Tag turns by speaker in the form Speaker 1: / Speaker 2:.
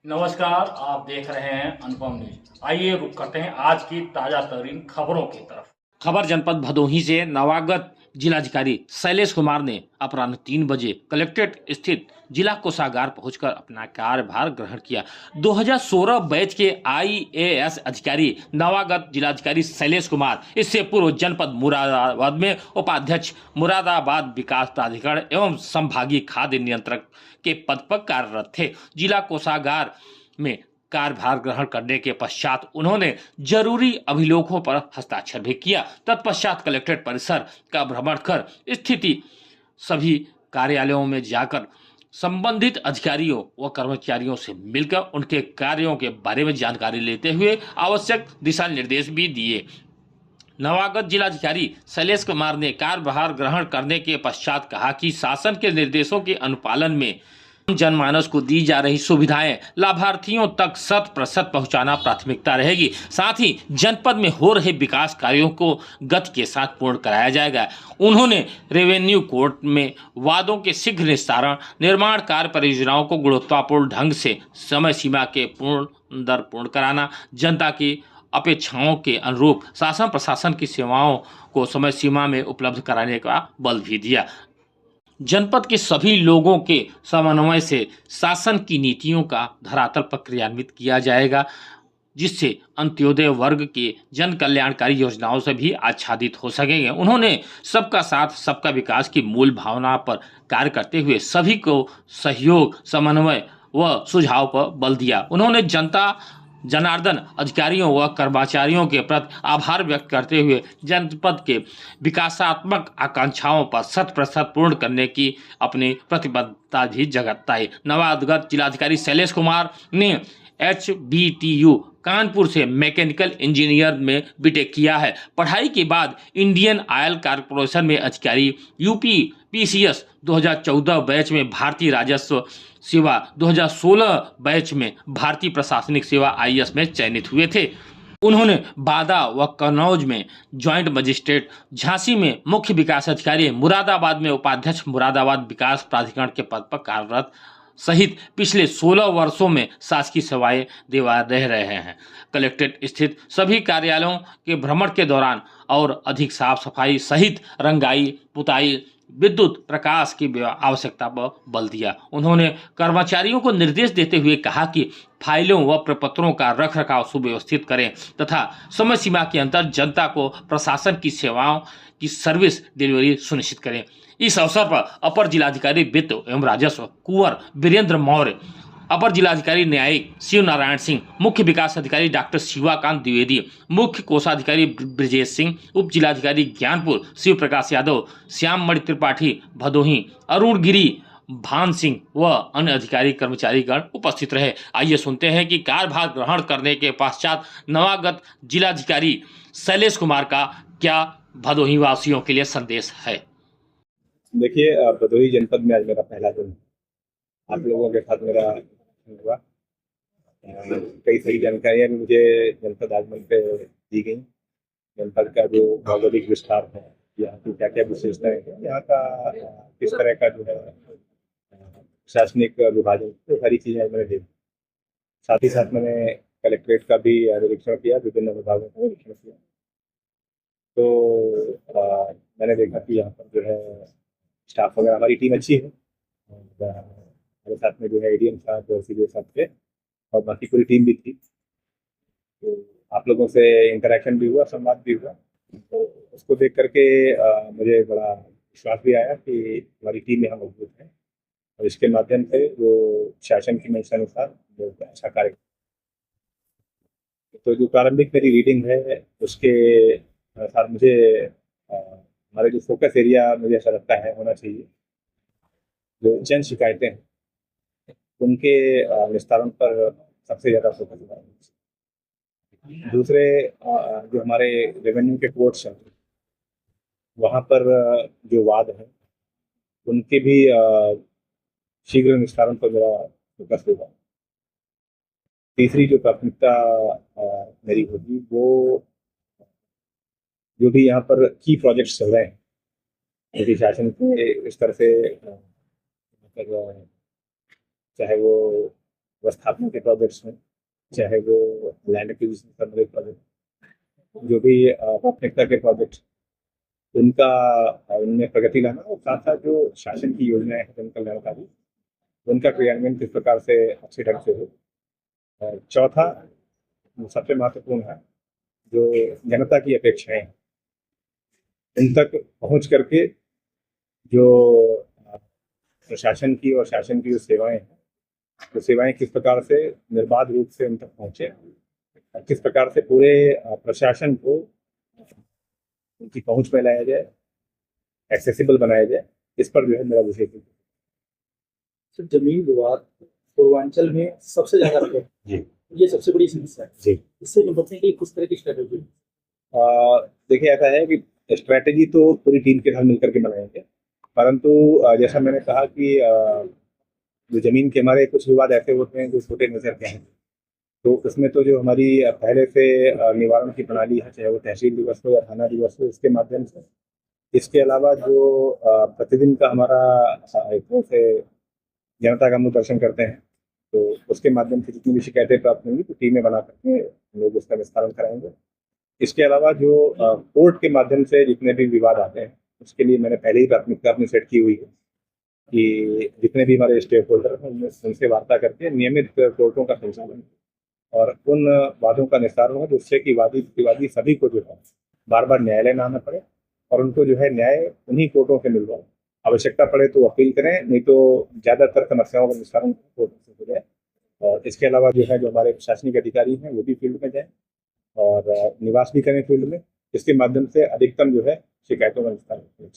Speaker 1: नमस्कार, आप देख रहे हैं अनुपम न्यूज। आइए रुक करते हैं आज की ताजा तरीन खबरों की तरफ। खबर जनपद भदोही से नवागत जिलाधिकारी शैलेश कुमार ने अपराह्न 3 बजे कलेक्ट्रेट स्थित जिला कोषागार पहुंचकर अपना कार्यभार ग्रहण किया। 2016 बैच के आईएएस अधिकारी नवागत जिलाधिकारी शैलेश कुमार इससे पूर्व जनपद मुरादाबाद में उपाध्यक्ष, मुरादाबाद विकास प्राधिकरण एवं संभागीय खाद्य नियंत्रक के पद पर कार्यरत थे। जिला कोषागार में कार्यभार ग्रहण करने के पश्चात उन्होंने जरूरी अभिलेखों पर हस्ताक्षर भी किया। तत्पश्चात कलेक्ट्रेट परिसर का भ्रमण कर स्थिति सभी कार्यालयों में जाकर संबंधित अधिकारियों व कर्मचारियों से मिलकर उनके कार्यों के बारे में जानकारी लेते हुए आवश्यक दिशा निर्देश भी दिए। नवागत जिलाधिकारी शैलेश कुमार ने कार्यभार ग्रहण करने के पश्चात कहा कि शासन के निर्देशों के अनुपालन में जनमानस को दी जा रही सुविधाएं लाभार्थियों तक 100% पहुंचाना प्राथमिकता रहेगी। साथ ही जनपद में हो रहे विकास कार्यों को गति के साथ पूर्ण कराया जाएगा। उन्होंने रेवेन्यू कोर्ट में वादों के शीघ्र निस्तारण, निर्माण कार्य परियोजनाओं को गुणवत्तापूर्ण ढंग से समय सीमा के पूर्ण कराना, जनता की अपेक्षाओं के अनुरूप शासन प्रशासन की सेवाओं को समय सीमा में उपलब्ध कराने का बल भी दिया। जनपद के सभी लोगों के समन्वय से शासन की नीतियों का धरातल पर क्रियान्वित किया जाएगा, जिससे अंत्योदय वर्ग के जन कल्याणकारी योजनाओं से भी आच्छादित हो सकेंगे। उन्होंने सबका साथ सबका विकास की मूल भावना पर कार्य करते हुए सभी को सहयोग, समन्वय व सुझाव पर बल दिया। उन्होंने जनता जनार्दन अधिकारियों व कर्मचारियों के प्रति आभार व्यक्त करते हुए जनपद के विकासात्मक आकांक्षाओं पर 100% पूर्ण करने की अपनी प्रतिबद्धता भी जताई। नवागत जिलाधिकारी शैलेश कुमार ने HBTU कानपुर से मैकेनिकल इंजीनियर में बीटेक किया है। पढ़ाई के बाद इंडियन ऑयल कॉर्पोरेशन में अधिकारी, यूपी PCS 2014 बैच में भारतीय राजस्व सेवा, 2016 बैच में भारतीय प्रशासनिक सेवा IAS में चयनित हुए थे। उन्होंने बादा व कन्नौज में ज्वाइंट मजिस्ट्रेट, झांसी में मुख्य विकास अधिकारी, मुरादाबाद में उपाध्यक्ष, मुरादाबाद विकास प्राधिकरण के पद पर कार्यरत सहित पिछले 16 वर्षों में शासकीय सेवाएं देवा रह रहे हैं। कलेक्ट्रेट स्थित सभी कार्यालयों के भ्रमण के दौरान और अधिक साफ सफाई सहित रंगाई, पुताई, विद्युत प्रकाश की आवश्यकता पर बल दिया। उन्होंने कर्मचारियों को निर्देश देते हुए कहा कि फाइलों व प्रपत्रों का रखरखाव सुव्यवस्थित करें तथा समय सीमा के अंदर जनता को प्रशासन की सेवाओं की सर्विस डिलीवरी सुनिश्चित करें। इस अवसर पर अपर जिलाधिकारी वित्त एवं राजस्व कुंवर वीरेंद्र मौर्य, अपर जिलाधिकारी न्यायिक शिव नारायण सिंह, मुख्य विकास अधिकारी डॉक्टर शिवाकांत द्विवेदी, मुख्य कोषाधिकारी ब्रिजेश सिंह, उप जिलाधिकारी ज्ञानपुर शिव प्रकाश यादव, श्याम मणि त्रिपाठी भदोही, अरुण गिरी, भान सिंह व अन्य अधिकारी कर्मचारीगण उपस्थित रहे। आइए सुनते हैं कि कार्यभार ग्रहण करने के पश्चात नवागत जिलाधिकारी शैलेश कुमार का क्या भदोही वासियों के लिए संदेश है।
Speaker 2: देखिए, भदोही जनपद में आज मेरा पहला दिन आप लोगों के साथ मेरा हुआ। कई सारी जानकारियां भी मुझे जनपद आगमन पे दी गई। जनपद का जो भौगोलिक विस्तार है, यहाँ की क्या क्या विशेषताएं हैं, यहाँ का किस तरह का जो है प्रशासनिक विभाजन, तो सारी चीजें मैंने देखी। साथ ही साथ मैंने कलेक्ट्रेट का भी निरीक्षण किया, विभिन्न विभागों का निरीक्षण किया। तो मैंने देखा कि यहाँ पर जो है स्टाफ वगैरह, हमारी टीम अच्छी है। और हमारे साथ में जो है ADM साहब और CDO साहब थे और बाकी पूरी टीम भी थी। तो आप लोगों से इंटरेक्शन भी हुआ, संवाद भी हुआ। तो उसको देख करके मुझे बड़ा विश्वास भी आया कि हमारी टीम यहाँ मजबूत है और इसके माध्यम से जो शासन की मंशानुसार जो अच्छा कार्य। तो जो प्रारंभिक मेरी रीडिंग है उसके अनुसार मुझे हमारे जो फोकस एरिया मुझे ऐसा लगता है होना चाहिए, जो जन शिकायतें हैं उनके निस्तारण पर सबसे ज़्यादा फोकस होना चाहिए। दूसरे जो हमारे रेवेन्यू के कोर्ट्स हैं वहाँ पर जो वाद हैं उनके भी शीघ्र निस्तारण पर मेरा फोकस होगा। तीसरी जो प्राथमिकता मेरी होगी वो जो भी यहाँ पर की प्रोजेक्ट्स चल रहे हैं, यदि शासन के स्तर से मतलब चाहे वो स्थापना के प्रोजेक्ट्स में, चाहे वो लैंड एक्विजिशन से संबंधित प्रोजेक्ट, जो भी प्राथमिकता के प्रोजेक्ट, उनमें प्रगति लाना, और साथ साथ जो शासन की योजनाएं हैं जन कल्याणकारी, उनका क्रियान्वयन किस प्रकार से अच्छे ढंग से हो। और चौथा, जो सबसे महत्वपूर्ण है, जो जनता की अपेक्षाएं हैं, उन तक पहुंच करके जो प्रशासन की और शासन की जो सेवाएं हैं, तो सेवाएं किस प्रकार से निर्बाध रूप से उन तक पहुंचे, और किस प्रकार से पूरे प्रशासन को उनकी पहुंच में लाया जाए, एक्सेसिबल बनाया जाए, इस पर जो है मेरा विशेष
Speaker 3: तो जमीन विवाद पूर्वांचल में सबसे ज्यादा है
Speaker 2: जी।
Speaker 3: ये सबसे बड़ी समस्या है
Speaker 2: जी।
Speaker 3: इससे निपटने के लिए किस तरह की स्ट्रेटेजी?
Speaker 2: देखिए, ऐसा है कि स्ट्रैटेजी तो पूरी टीम के साथ मिलकर के बनाएंगे, परंतु जैसा मैंने कहा कि जो जमीन के हमारे कुछ विवाद ऐसे होते हैं जो छोटे नजर के हैं, तो उसमें तो जो हमारी पहले से निवारण की प्रणाली है, चाहे वो तहसील दिवस हो या थाना दिवस हो, इसके माध्यम से, इसके अलावा जो प्रतिदिन का हमारा एक तरह से जनता का मुँह दर्शन करते हैं, तो उसके माध्यम से जितनी भी शिकायतें प्राप्त होंगी तो टीमें बना करके लोग उसका निस्तारण कराएंगे। इसके अलावा जो कोर्ट के माध्यम से जितने भी विवाद आते हैं, उसके लिए मैंने पहले ही प्राथमिकता अपनी सेट की हुई है कि जितने भी हमारे स्टेक होल्डर हैं उनसे वार्ता करके नियमित कोर्टों का संचालन और उन वादों का निस्तारण हो, जिससे कि वादी प्रतिवादी सभी को जो है बार बार न्यायालय ना आना पड़े, और उनको जो है न्याय उन्हीं कोर्टों से मिल जाए। आवश्यकता पड़े तो अपील करें, नहीं तो ज़्यादातर समस्याओं का निस्तारण कोर्टों से हो जाए। और इसके अलावा जो है जो हमारे प्रशासनिक अधिकारी हैं वो भी फील्ड में जाएं और निवास भी करें फील्ड में, इसके माध्यम से अधिकतम जो है शिकायतों का निस्तारण हो।